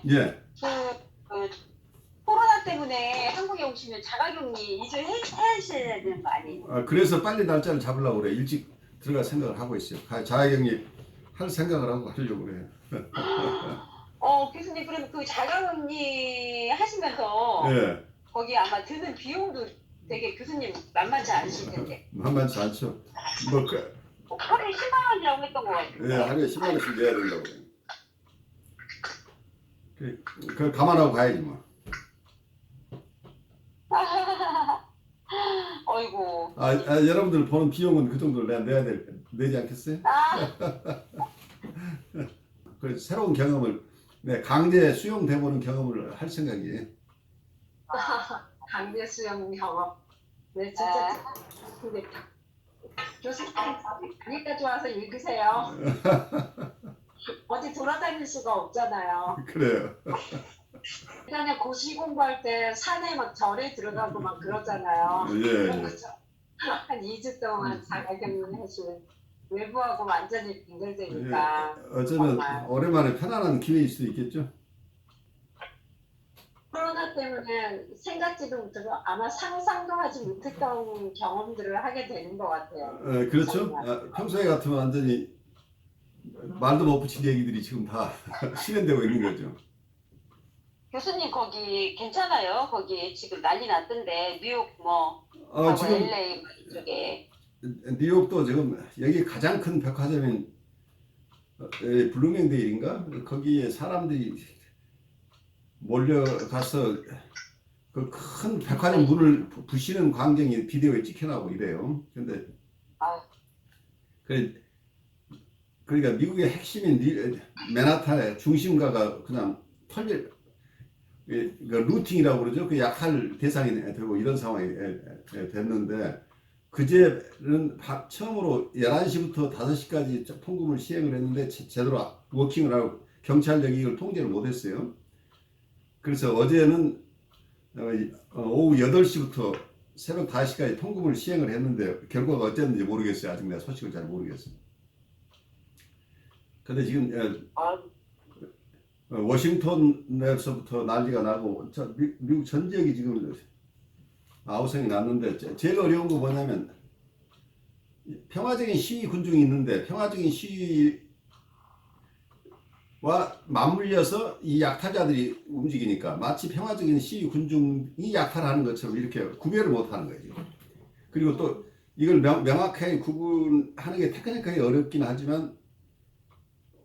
예. 그 코로나 때문에 한국에 오시면 자가격리 이주하셔야 되는 거 아니에요? 그래서 빨리 날짜를 잡으려고 그래. 일찍 들어갈 생각을 하고 있어요. 자가격리 할 생각을 하려고 그래요. 교수님 그럼 그 자가격리 하시면서 예. 거기 아마 드는 비용도 되게 교수님 만만치 않으실 텐데. 만만치 않죠. 뭐, 하루에 10만 원이라고 했던 거 같아요. 예, 하루에 10만 원씩 내야 된다고. 그걸 감안하고 가야지 뭐. 어이구. 여러분들 보는 비용은 그 정도를 내지 않겠어요? 그래서 새로운 경험을, 강제 수용돼보는 경험을 할 생각이에요. 강제 수영 경험. 네, 진짜. 근데 교수님 여기까지 와서 읽으세요. 어디 돌아다닐 수가 없잖아요. 그래요. 예전에 고시 공부할 때 산에 막 절에 들어가고 막 그러잖아요. 예. 한 2주 동안 자가격리 하시면 외부하고 완전히 분절되니까. 어쩌면 정말. 오랜만에 편안한 기회일 수도 있겠죠. 코로나 때문에 생각지도 못하고 아마 상상도 하지 못했던 경험들을 하게 되는 것 같아요. 그렇죠. 평소에 같으면 완전히 말도 못 붙인 얘기들이 지금 다 실현되고 있는 거죠. 교수님 거기 괜찮아요? 거기 지금 난리 났던데 뉴욕 지금 LA 이쪽에. 뉴욕도 지금 여기 가장 큰 백화점인 블루명데일인가? 거기에 사람들이 몰려가서 그 큰 백화점 문을 부시는 광경이 비디오에 찍혀나오고 이래요. 근데 그러니까 미국의 핵심인 맨하탄의 중심가가 그냥 루팅이라고 그러죠. 그 약할 대상이 되고 이런 상황이 됐는데, 그제는 처음으로 11시부터 5시까지 통금을 시행을 했는데 제대로 워킹을 하고 경찰력이 이걸 통제를 못했어요. 그래서 어제는 오후 8시부터 새벽 5시까지 통금을 시행을 했는데 결과가 어땠는지 모르겠어요. 아직 내가 소식을 잘 모르겠어요. 근데 지금 워싱턴에서부터 난리가 나고 미국 전 지역이 지금 아우성이 났는데, 제일 어려운 거 뭐냐면 평화적인 시위 군중이 있는데 평화적인 시위와 맞물려서 이 약탈자들이 움직이니까 마치 평화적인 시위 군중이 약탈하는 것처럼 이렇게 구별을 못하는 거예요. 그리고 또 이걸 명확하게 구분하는 게 테크니컬하게 어렵긴 하지만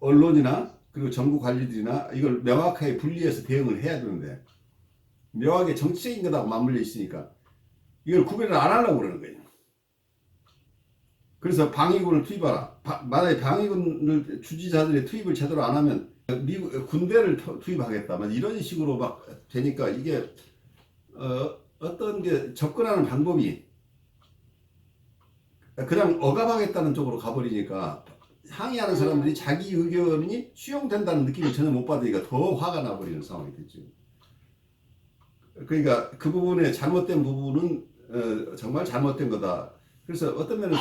언론이나 그리고 정부 관리들이나 이걸 명확하게 분리해서 대응을 해야 되는데, 묘하게 정치적인 것하고 맞물려 있으니까 이걸 구별을 안 하려고 그러는 거예요. 그래서 방위군을 투입하라. 만약에 방위군을 주지자들의 투입을 제대로 안 하면 미국 군대를 투입하겠다. 이런 식으로 막 되니까 이게 어떤 게 접근하는 방법이 그냥 억압하겠다는 쪽으로 가버리니까 항의하는 사람들이 자기 의견이 수용된다는 느낌을 전혀 못 받으니까 더 화가 나버리는 상황이 됐죠. 그러니까 그 부분에 잘못된 부분은 정말 잘못된 거다. 그래서 어떤 면에서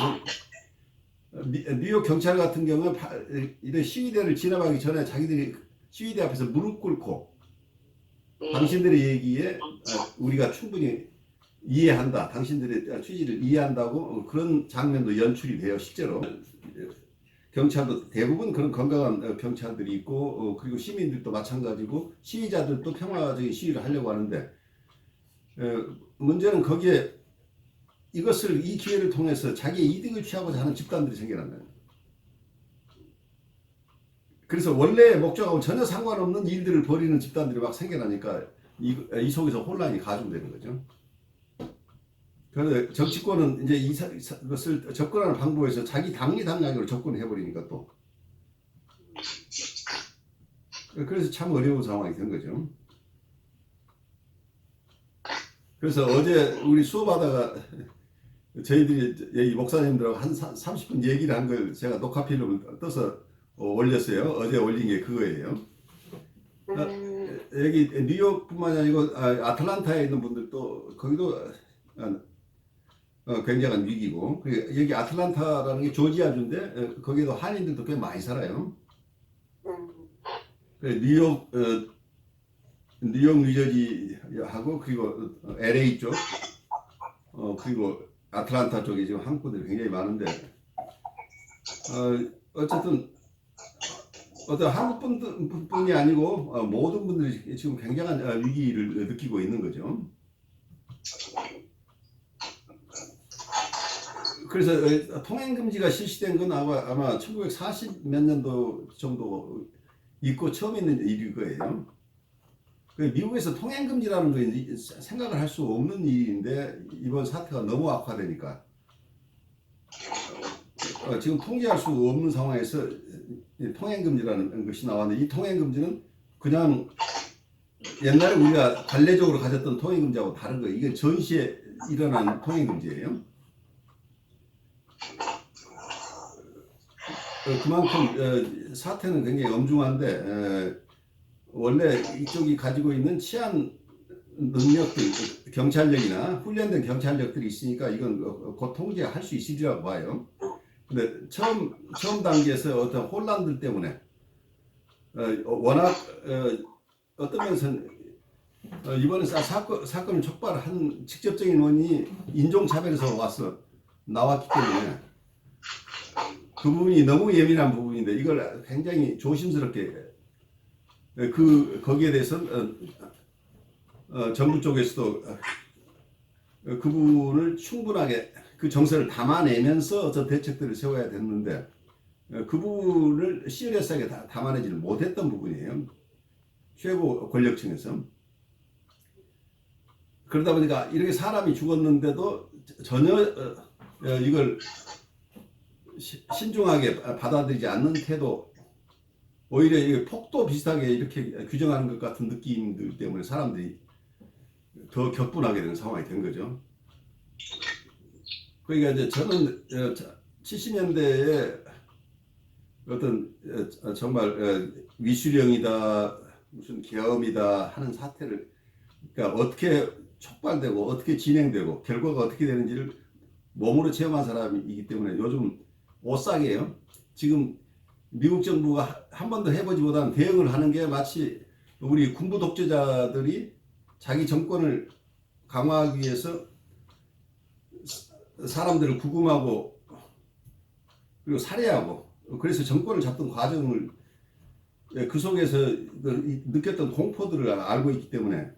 뉴욕 경찰 같은 경우는 이런 시위대를 지나가기 전에 자기들이 시위대 앞에서 무릎 꿇고 당신들의 얘기에 우리가 충분히 이해한다. 당신들의 취지를 이해한다고 그런 장면도 연출이 돼요. 실제로. 경찰도 대부분 그런 건강한 경찰들이 있고 그리고 시민들도 마찬가지고 시위자들도 평화적인 시위를 하려고 하는데, 문제는 거기에 이 기회를 통해서 자기의 이득을 취하고자 하는 집단들이 생겨난다. 그래서 원래의 목적하고 전혀 상관없는 일들을 벌이는 집단들이 막 생겨나니까 이 속에서 혼란이 가중되는 거죠. 그런데 정치권은 이제 이것을 접근하는 방법에서 자기 당리당략으로 접근해버리니까 또. 그래서 참 어려운 상황이 된 거죠. 그래서 어제 우리 수업하다가 저희들이 이 목사님들하고 한 30분 얘기를 한 걸 제가 녹화 필름을 떠서 올렸어요. 어제 올린 게 그거예요. 여기 뉴욕뿐만이 아니고 아틀란타에 있는 분들도 거기도 굉장한 위기고, 여기 아틀란타라는 게 조지아주인데 거기도 한인들도 꽤 많이 살아요. 뉴욕 뉴욕, 뉴저지하고 그리고 LA 쪽, 그리고 아틀란타 쪽에 지금 한국분들이 굉장히 많은데, 어쨌든 어떤 한국 분뿐이 아니고 모든 분들이 지금 굉장한 위기를 느끼고 있는 거죠. 그래서 통행 금지가 실시된 건 아마 1940 몇 년도 정도 있고 처음 있는 일일 거예요. 미국에서 통행 금지라는 거 생각을 할 수 없는 일인데 이번 사태가 너무 악화되니까 지금 통제할 수 없는 상황에서 통행 금지라는 것이 나왔는데 이 통행 금지는 그냥 옛날에 우리가 관례적으로 가졌던 통행 금지하고 다른 거예요. 이게 전시에 일어난 통행 금지예요. 그만큼 사태는 굉장히 엄중한데 원래 이쪽이 가지고 있는 치안 능력들, 경찰력이나 훈련된 경찰력들이 있으니까 이건 곧 통제할 수 있으리라고 봐요. 근데 처음 단계에서 어떤 혼란들 때문에 워낙 어떤 면에서는 이번에 사건을 촉발한 직접적인 원인이 인종차별에서 나왔기 때문에 그 부분이 너무 예민한 부분인데 이걸 굉장히 조심스럽게 거기에 대해서는 정부 쪽에서도 그 부분을 충분하게 그 정서를 담아내면서 어떤 대책들을 세워야 됐는데 그 부분을 시리어스하게 담아내지를 못했던 부분이에요. 최고 권력층에서. 그러다 보니까 이렇게 사람이 죽었는데도 전혀 이걸 신중하게 받아들이지 않는 태도, 오히려 이게 폭도 비슷하게 이렇게 규정하는 것 같은 느낌들 때문에 사람들이 더 격분하게 되는 상황이 된 거죠. 그러니까 이제 저는 70년대에 어떤 정말 위수령이다, 무슨 계엄이다 하는 사태를 그러니까 어떻게 촉발되고 어떻게 진행되고 결과가 어떻게 되는지를 몸으로 체험한 사람이기 때문에 요즘 오싹해요. 지금 미국 정부가 한 번도 해보지 못한 대응을 하는 게 마치 우리 군부 독재자들이 자기 정권을 강화하기 위해서 사람들을 구금하고 그리고 살해하고 그래서 정권을 잡던 과정을 그 속에서 느꼈던 공포들을 알고 있기 때문에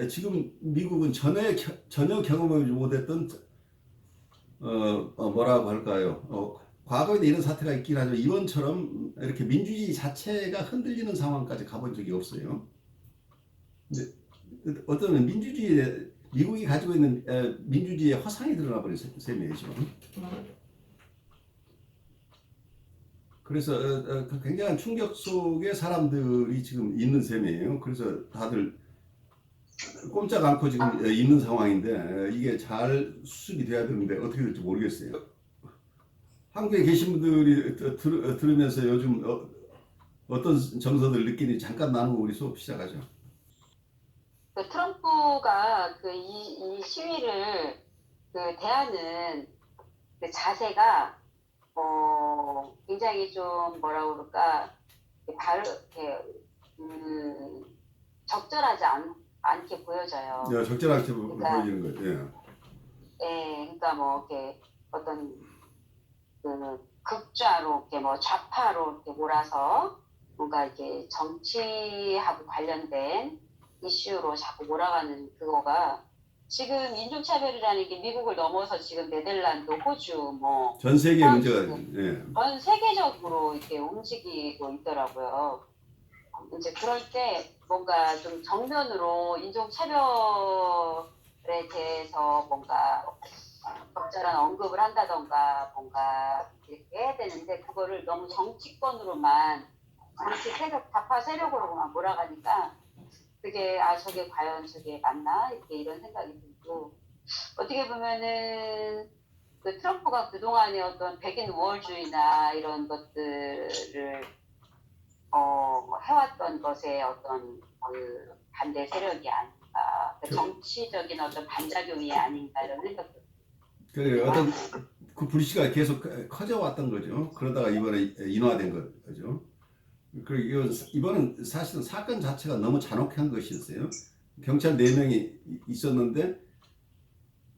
지금 미국은 전혀 경험하지 못했던 뭐라고 할까요? 과거에도 이런 사태가 있긴 하지만 이번처럼 이렇게 민주주의 자체가 흔들리는 상황까지 가본 적이 없어요. 근데 어떤 미국이 가지고 있는 민주주의의 허상이 드러나 버린 셈이죠. 그래서 굉장한 충격 속에 사람들이 지금 있는 셈이에요. 그래서 다들 꼼짝 않고 지금 있는 상황인데 이게 잘 수습이 돼야 되는데 어떻게 될지 모르겠어요. 한국에 계신 분들이 들으면서 요즘 어떤 정서들 느끼는지 잠깐 나누고 우리 수업 시작하죠. 그 트럼프가 이 시위를 대하는 그 자세가 굉장히 좀 뭐라 그럴까 적절하지 않게 보여져요. 적절하게 보여지는 거예요. 예, 그러니까 뭐 이렇게 어떤 극좌로 이렇게 뭐 좌파로 이렇게 몰아서 뭔가 이렇게 정치하고 관련된 이슈로 자꾸 몰아가는 그거가 지금 인종차별이라는 게 미국을 넘어서 지금 네덜란드, 호주, 뭐 전 세계 문제가 전 세계적으로 이렇게 움직이고 있더라고요. 이제 그럴 때 뭔가 좀 정면으로 인종차별에 대해서 뭔가 적절한 언급을 한다던가 뭔가 이렇게 해야 되는데 그거를 너무 정치권으로만 정치 세력, 좌파 세력으로만 몰아가니까 그게 저게 과연 저게 맞나 이렇게 이런 생각이 들고 어떻게 보면은 그 트럼프가 그동안의 어떤 백인 우월주의나 이런 것들을 해왔던 것에 어떤 반대 세력이 아닌가 정치적인 어떤 반작용이 아닌가 이런 생각도 어떤 그 불씨가 계속 커져왔던 거죠. 그러다가 이번에 인화된 거죠. 그리고 이번은 사실은 사건 자체가 너무 잔혹한 것이었어요. 경찰 4명이 있었는데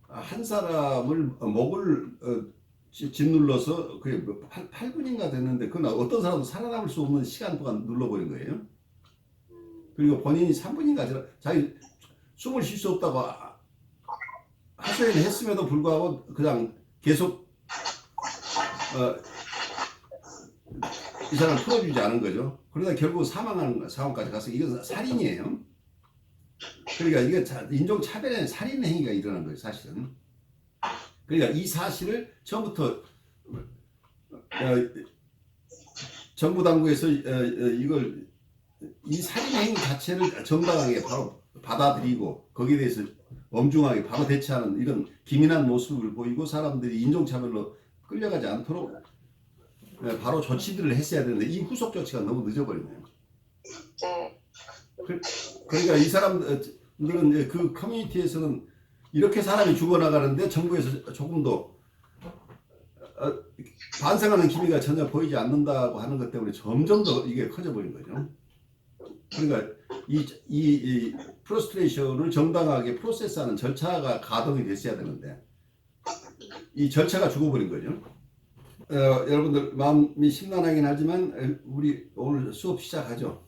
한 사람을 목을 짓눌러서 그게 8분인가 됐는데 그건 어떤 사람도 살아남을 수 없는 시간 동안 눌러버린 거예요. 그리고 본인이 3분인가 자기 숨을 쉴 수 없다고 하소연을 했음에도 불구하고 그냥 계속 이 사람을 풀어주지 않은 거죠. 그러다 결국 사망하는 상황까지 가서 이건 살인이에요. 그러니까 이게 인종차별의 살인 행위가 일어난 거예요, 사실은. 그러니까 이 사실을 처음부터 정부 당국에서 이걸 이 살인 행위 자체를 정당하게 바로 받아들이고 거기에 대해서 엄중하게 바로 대처하는 이런 기민한 모습을 보이고 사람들이 인종차별로 끌려가지 않도록 바로 조치들을 했어야 되는데 이 후속 조치가 너무 늦어버리네요. 네. 그러니까 이 사람들은 이제 그 커뮤니티에서는 이렇게 사람이 죽어나가는데 정부에서 조금도 반성하는 기미가 전혀 보이지 않는다고 하는 것 때문에 점점 더 이게 커져버린 거죠. 그러니까 이 프러스트레이션을 정당하게 프로세스하는 절차가 가동이 됐어야 되는데 이 절차가 죽어버린 거죠. 여러분들 마음이 심란하긴 하지만 우리 오늘 수업 시작하죠.